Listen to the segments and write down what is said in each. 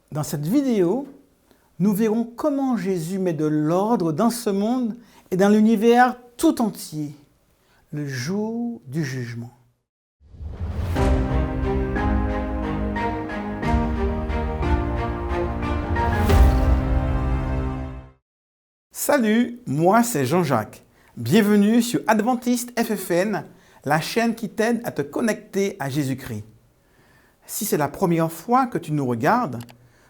Dans cette vidéo, nous verrons comment Jésus met de l'ordre dans ce monde et dans l'univers tout entier, le jour du jugement. Salut, moi c'est Jean-Jacques. Bienvenue sur Adventiste FFN, la chaîne qui t'aide à te connecter à Jésus-Christ. Si c'est la première fois que tu nous regardes,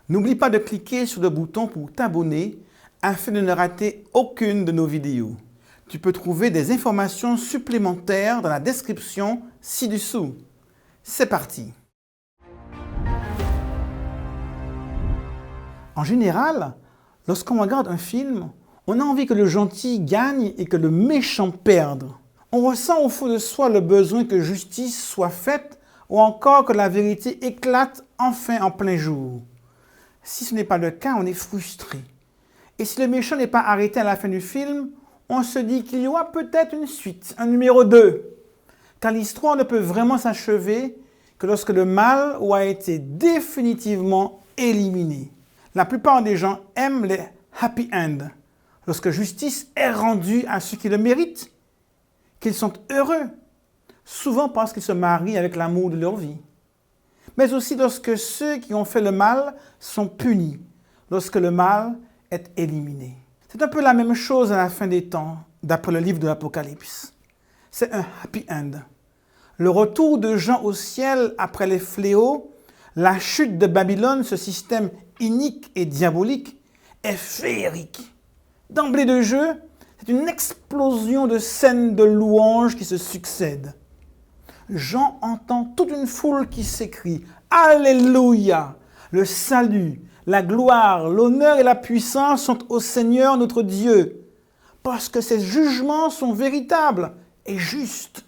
n'oublie pas de cliquer sur le bouton pour t'abonner afin de ne rater aucune de nos vidéos. Tu peux trouver des informations supplémentaires dans la description ci-dessous. C'est parti! En général, lorsqu'on regarde un film, on a envie que le gentil gagne et que le méchant perde. On ressent au fond de soi le besoin que justice soit faite ou encore que la vérité éclate enfin en plein jour. Si ce n'est pas le cas, on est frustré. Et si le méchant n'est pas arrêté à la fin du film, on se dit qu'il y aura peut-être une suite, un numéro 2. Car l'histoire ne peut vraiment s'achever que lorsque le mal aura été définitivement éliminé. La plupart des gens aiment les happy ends, lorsque justice est rendue à ceux qui le méritent, qu'ils sont heureux, souvent parce qu'ils se marient avec l'amour de leur vie. Mais aussi lorsque ceux qui ont fait le mal sont punis, lorsque le mal est éliminé. C'est un peu la même chose à la fin des temps, d'après le livre de l'Apocalypse. C'est un happy end. Le retour de Jean au ciel après les fléaux, la chute de Babylone, ce système inique et diabolique, est féerique. D'emblée de jeu, c'est une explosion de scènes de louanges qui se succèdent. Jean entend toute une foule qui s'écrie « Alléluia !» Le salut, la gloire, l'honneur et la puissance sont au Seigneur notre Dieu, parce que ses jugements sont véritables et justes,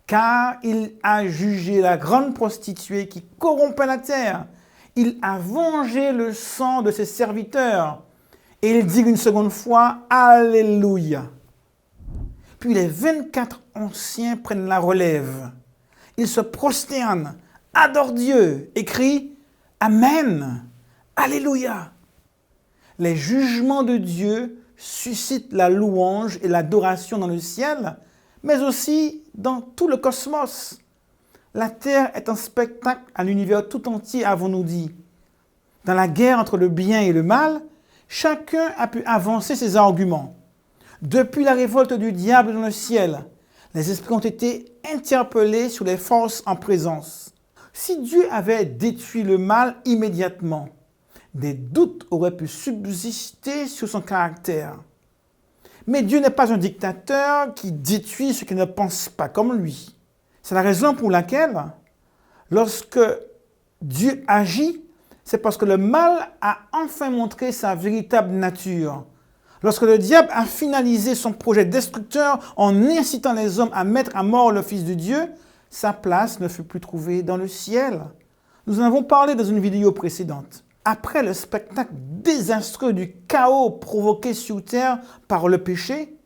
car il a jugé la grande prostituée qui corrompait la terre. Il a vengé le sang de ses serviteurs. Et il dit une seconde fois « Alléluia !» Puis les 24 anciens prennent la relève. Ils se prosternent, adorent Dieu et crient « Amen ! Alléluia !» Les jugements de Dieu suscitent la louange et l'adoration dans le ciel, mais aussi dans tout le cosmos. La terre est un spectacle à l'univers tout entier, avons-nous dit. Dans la guerre entre le bien et le mal, chacun a pu avancer ses arguments. Depuis la révolte du diable dans le ciel, les esprits ont été interpellés sur les forces en présence. Si Dieu avait détruit le mal immédiatement, des doutes auraient pu subsister sur son caractère. Mais Dieu n'est pas un dictateur qui détruit ceux qui ne pensent pas comme lui. C'est la raison pour laquelle, lorsque Dieu agit, c'est parce que le mal a enfin montré sa véritable nature. Lorsque le diable a finalisé son projet destructeur en incitant les hommes à mettre à mort le Fils de Dieu, sa place ne fut plus trouvée dans le ciel. Nous en avons parlé dans une vidéo précédente. Après le spectacle désastreux du chaos provoqué sur terre par le péché,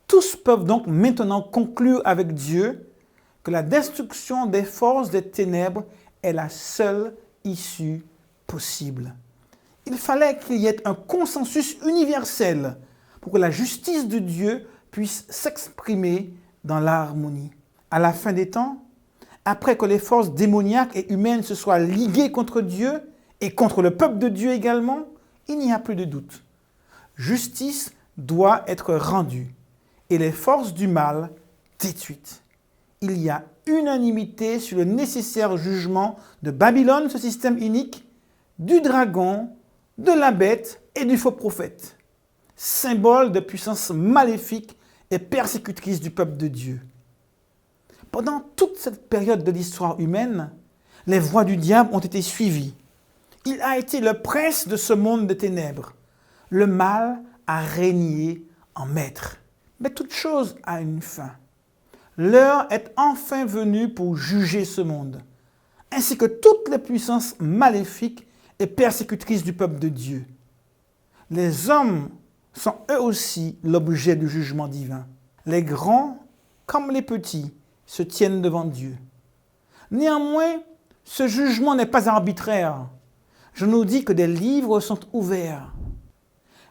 tous peuvent donc maintenant conclure avec Dieu que la destruction des forces des ténèbres est la seule issue possible. Il fallait qu'il y ait un consensus universel pour que la justice de Dieu puisse s'exprimer dans l'harmonie. À la fin des temps, après que les forces démoniaques et humaines se soient liguées contre Dieu et contre le peuple de Dieu également, il n'y a plus de doute. Justice doit être rendue et les forces du mal détruites. Il y a unanimité sur le nécessaire jugement de Babylone, ce système inique, du dragon, de la bête et du faux prophète, symbole de puissance maléfique et persécutrice du peuple de Dieu. Pendant toute cette période de l'histoire humaine, les voies du diable ont été suivies. Il a été le prince de ce monde de ténèbres. Le mal a régné en maître. Mais toute chose a une fin. L'heure est enfin venue pour juger ce monde, ainsi que toutes les puissances maléfiques et persécutrices du peuple de Dieu. Les hommes sont eux aussi l'objet du jugement divin. Les grands comme les petits se tiennent devant Dieu. Néanmoins, ce jugement n'est pas arbitraire. je nous dis que des livres sont ouverts.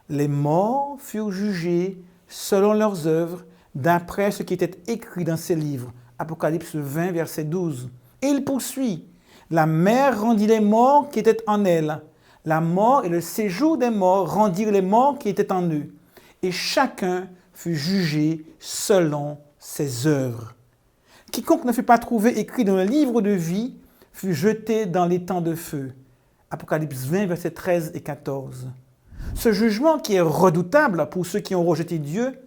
Les morts furent jugés selon leurs œuvres, d'après ce qui était écrit dans ces livres. Apocalypse 20, verset 12. Et il poursuit. La mer rendit les morts qui étaient en elle. La mort et le séjour des morts rendirent les morts qui étaient en eux. Et chacun fut jugé selon ses œuvres. Quiconque ne fut pas trouvé écrit dans le livre de vie fut jeté dans l'étang de feu. Apocalypse 20, versets 13 et 14. Ce jugement qui est redoutable pour ceux qui ont rejeté Dieu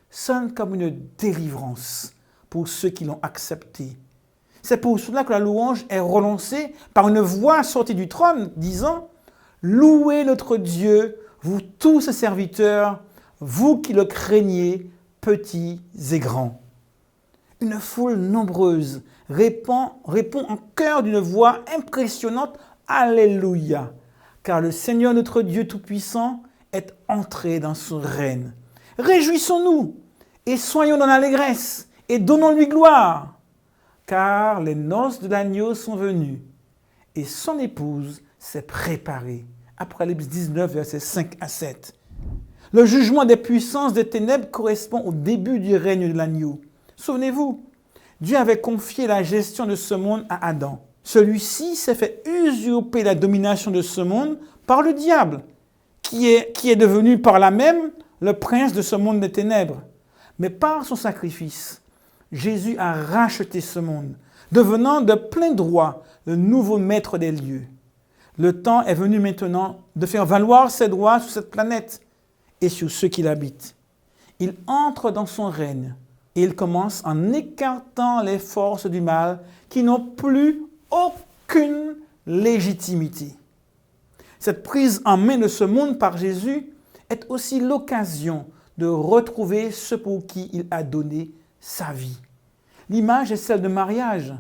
sonne comme une délivrance pour ceux qui l'ont accepté. C'est pour cela que la louange est relancée par une voix sortie du trône disant « Louez notre Dieu, vous tous ses serviteurs, vous qui le craignez, petits et grands. » Une foule nombreuse répond en chœur d'une voix impressionnante « Alléluia » car le Seigneur notre Dieu Tout-Puissant est entré dans son règne. Réjouissons-nous et soyons dans l'allégresse et donnons-lui gloire, car les noces de l'agneau sont venues et son épouse s'est préparée. Apocalypse 19, versets 5 à 7. Le jugement des puissances des ténèbres correspond au début du règne de l'agneau. Souvenez-vous, Dieu avait confié la gestion de ce monde à Adam. Celui-ci s'est fait usurper la domination de ce monde par le diable, qui est devenu par là même le prince de ce monde des ténèbres. Mais par son sacrifice, Jésus a racheté ce monde, devenant de plein droit le nouveau maître des lieux. Le temps est venu maintenant de faire valoir ses droits sur cette planète et sur ceux qui l'habitent. Il entre dans son règne et il commence en écartant les forces du mal qui n'ont plus aucune légitimité. Cette prise en main de ce monde par Jésus est aussi l'occasion de retrouver ceux pour qui il a donné sa vie. L'image est celle de mariage.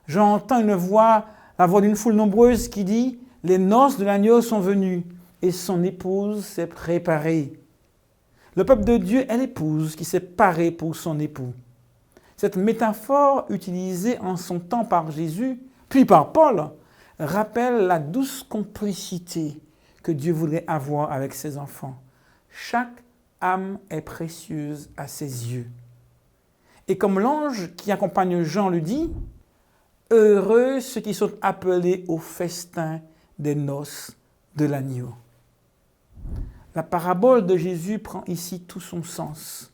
J'entends la voix d'une foule nombreuse qui dit « Les noces de l'agneau sont venues et son épouse s'est préparée ». Le peuple de Dieu est l'épouse qui s'est parée pour son époux. Cette métaphore utilisée en son temps par Jésus puis par Paul, rappelle la douce complicité que Dieu voudrait avoir avec ses enfants. Chaque âme est précieuse à ses yeux. Et comme l'ange qui accompagne Jean le dit, « Heureux ceux qui sont appelés au festin des noces de l'agneau. » La parabole de Jésus prend ici tout son sens.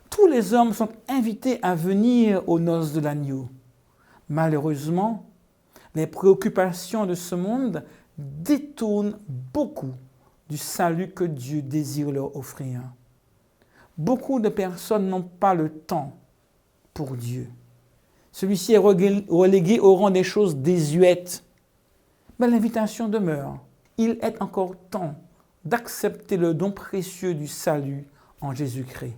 Tous les hommes sont invités à venir aux noces de l'agneau. Malheureusement, les préoccupations de ce monde détournent beaucoup du salut que Dieu désire leur offrir. Beaucoup de personnes n'ont pas le temps pour Dieu. Celui-ci est relégué au rang des choses désuètes. Mais l'invitation demeure. Il est encore temps d'accepter le don précieux du salut en Jésus-Christ.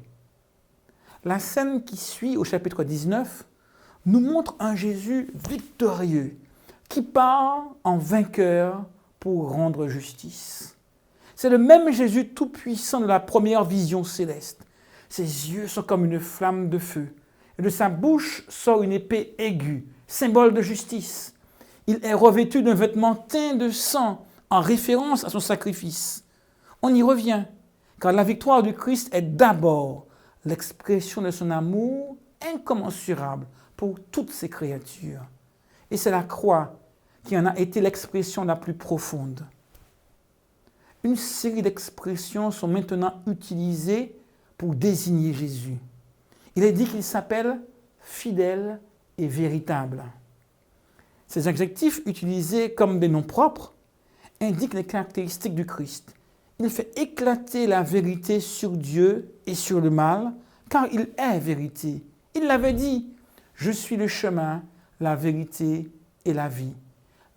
La scène qui suit au chapitre 19 nous montre un Jésus victorieux qui part en vainqueur pour rendre justice. C'est le même Jésus tout-puissant de la première vision céleste. Ses yeux sont comme une flamme de feu, et de sa bouche sort une épée aiguë, symbole de justice. Il est revêtu d'un vêtement teint de sang, en référence à son sacrifice. On y revient, car la victoire du Christ est d'abord l'expression de son amour incommensurable pour toutes ses créatures. Et c'est la croix qui en a été l'expression la plus profonde. Une série d'expressions sont maintenant utilisées pour désigner Jésus. Il est dit qu'il s'appelle fidèle et véritable. Ces adjectifs utilisés comme des noms propres indiquent les caractéristiques du Christ. Il fait éclater la vérité sur Dieu et sur le mal, car il est vérité. Il l'avait dit, « Je suis le chemin, la vérité et la vie.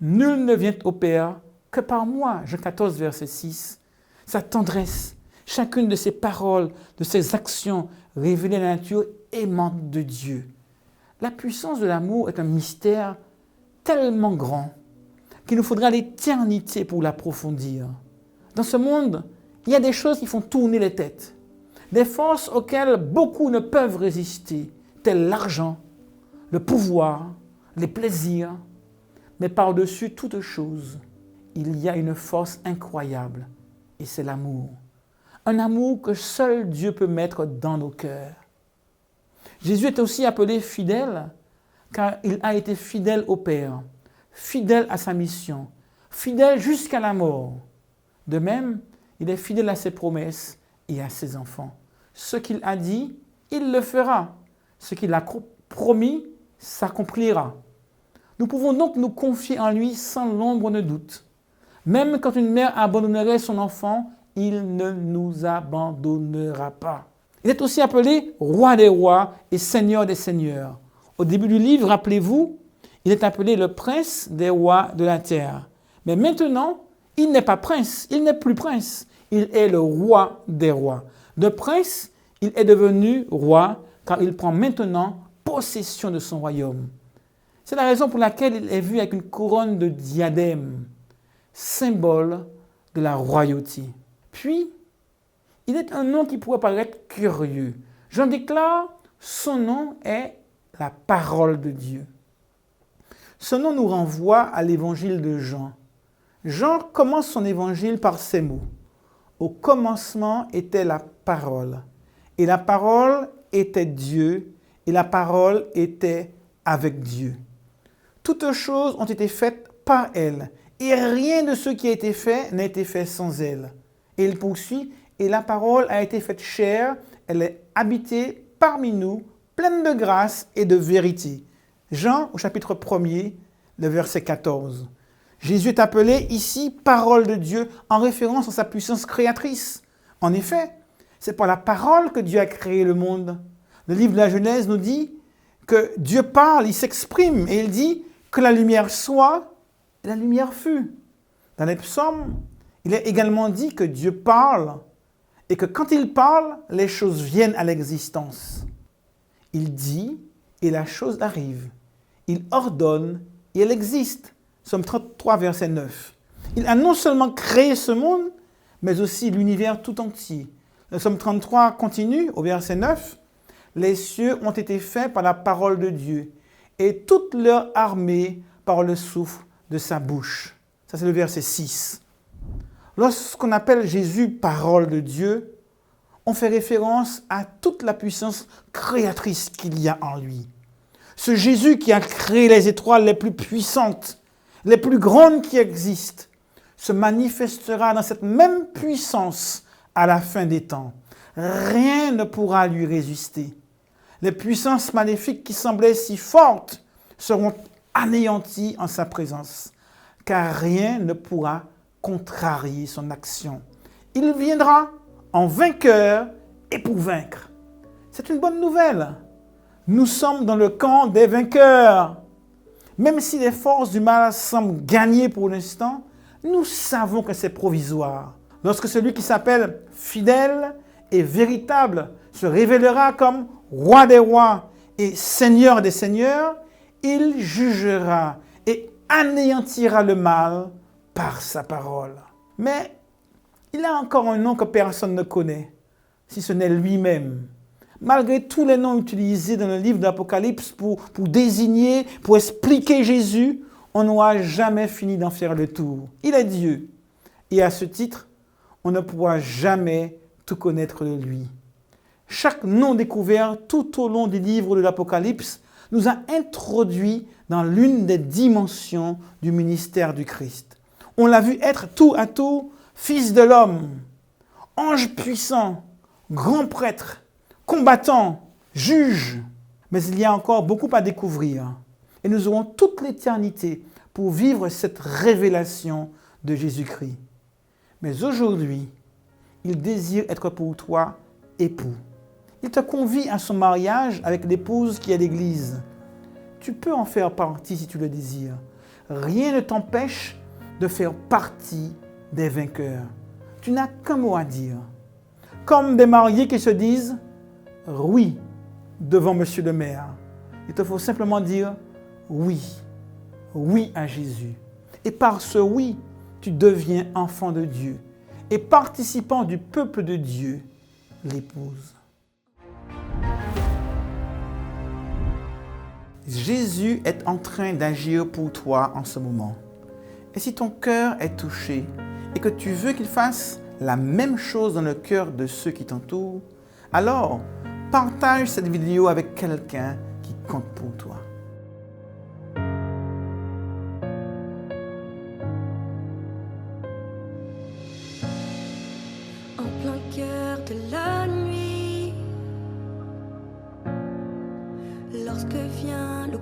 Nul ne vient au Père que par moi. » Jean 14, verset 6. Sa tendresse, chacune de ses paroles, de ses actions révélait la nature aimante de Dieu. La puissance de l'amour est un mystère tellement grand qu'il nous faudra l'éternité pour l'approfondir. Dans ce monde, il y a des choses qui font tourner les têtes, des forces auxquelles beaucoup ne peuvent résister, telles l'argent, le pouvoir, les plaisirs. Mais par-dessus toute chose, il y a une force incroyable, et c'est l'amour. Un amour que seul Dieu peut mettre dans nos cœurs. Jésus est aussi appelé fidèle, car il a été fidèle au Père, fidèle à sa mission, fidèle jusqu'à la mort. De même, il est fidèle à ses promesses et à ses enfants. Ce qu'il a dit, il le fera. Ce qu'il a promis s'accomplira. Nous pouvons donc nous confier en lui sans l'ombre de doute. Même quand une mère abandonnerait son enfant, il ne nous abandonnera pas. Il est aussi appelé roi des rois et seigneur des seigneurs. Au début du livre, rappelez-vous, il est appelé le prince des rois de la terre. Mais maintenant, il n'est pas prince, il n'est plus prince. Il est le roi des rois. De prince, il est devenu roi car il prend maintenant possession de son royaume. C'est la raison pour laquelle il est vu avec une couronne de diadème, symbole de la royauté. Puis, il est un nom qui pourrait paraître curieux. Jean déclare, son nom est la parole de Dieu. Ce nom nous renvoie à l'évangile de Jean. Jean commence son évangile par ces mots. Au commencement était la parole, et la parole était Dieu, et la parole était avec Dieu. Toutes choses ont été faites par elle, et rien de ce qui a été fait n'a été fait sans elle. Et il poursuit, et la parole a été faite chair, elle est habitée parmi nous, pleine de grâce et de vérité. Jean, au chapitre 1er, le verset 14. Jésus est appelé ici parole de Dieu en référence à sa puissance créatrice. En effet, c'est par la parole que Dieu a créé le monde. Le livre de la Genèse nous dit que Dieu parle, il s'exprime et il dit que la lumière soit et la lumière fut. Dans les psaumes, il est également dit que Dieu parle et que quand il parle, les choses viennent à l'existence. Il dit et la chose arrive. Il ordonne et elle existe. Psaume 33, verset 9. Il a non seulement créé ce monde, mais aussi l'univers tout entier. Le psaume 33 continue au verset 9. Les cieux ont été faits par la parole de Dieu et toute leur armée par le souffle de sa bouche. Ça, c'est le verset 6. Lorsqu'on appelle Jésus parole de Dieu, on fait référence à toute la puissance créatrice qu'il y a en lui. Ce Jésus qui a créé les étoiles les plus puissantes, les plus grandes qui existent, se manifestera dans cette même puissance à la fin des temps. Rien ne pourra lui résister. Les puissances maléfiques qui semblaient si fortes seront anéanties en sa présence, car rien ne pourra contrarier son action. Il viendra en vainqueur et pour vaincre. C'est une bonne nouvelle. Nous sommes dans le camp des vainqueurs. Même si les forces du mal semblent gagner pour l'instant, nous savons que c'est provisoire. Lorsque celui qui s'appelle fidèle et véritable se révélera comme roi des rois et seigneur des seigneurs, il jugera et anéantira le mal par sa parole. Mais il a encore un nom que personne ne connaît, si ce n'est lui-même. Malgré tous les noms utilisés dans le livre de l'Apocalypse pour désigner, pour expliquer Jésus, on n'aura jamais fini d'en faire le tour. Il est Dieu. Et à ce titre, on ne pourra jamais tout connaître de lui. Chaque nom découvert tout au long du livre de l'Apocalypse nous a introduits dans l'une des dimensions du ministère du Christ. On l'a vu être tour à tour fils de l'homme, ange puissant, grand prêtre, combattant, juge. Mais il y a encore beaucoup à découvrir. Et nous aurons toute l'éternité pour vivre cette révélation de Jésus-Christ. Mais aujourd'hui, il désire être pour toi époux. Il te convie à son mariage avec l'épouse qui est l'Église. Tu peux en faire partie si tu le désires. Rien ne t'empêche de faire partie des vainqueurs. Tu n'as qu'un mot à dire. Comme des mariés qui se disent « oui » devant monsieur le maire. Il te faut simplement dire « oui ». Oui à Jésus. Et par ce oui, tu deviens enfant de Dieu et participant du peuple de Dieu, l'épouse. Jésus est en train d'agir pour toi en ce moment. Et si ton cœur est touché et que tu veux qu'il fasse la même chose dans le cœur de ceux qui t'entourent, alors partage cette vidéo avec quelqu'un qui compte pour toi. En plein cœur de la nuit, lorsque vient le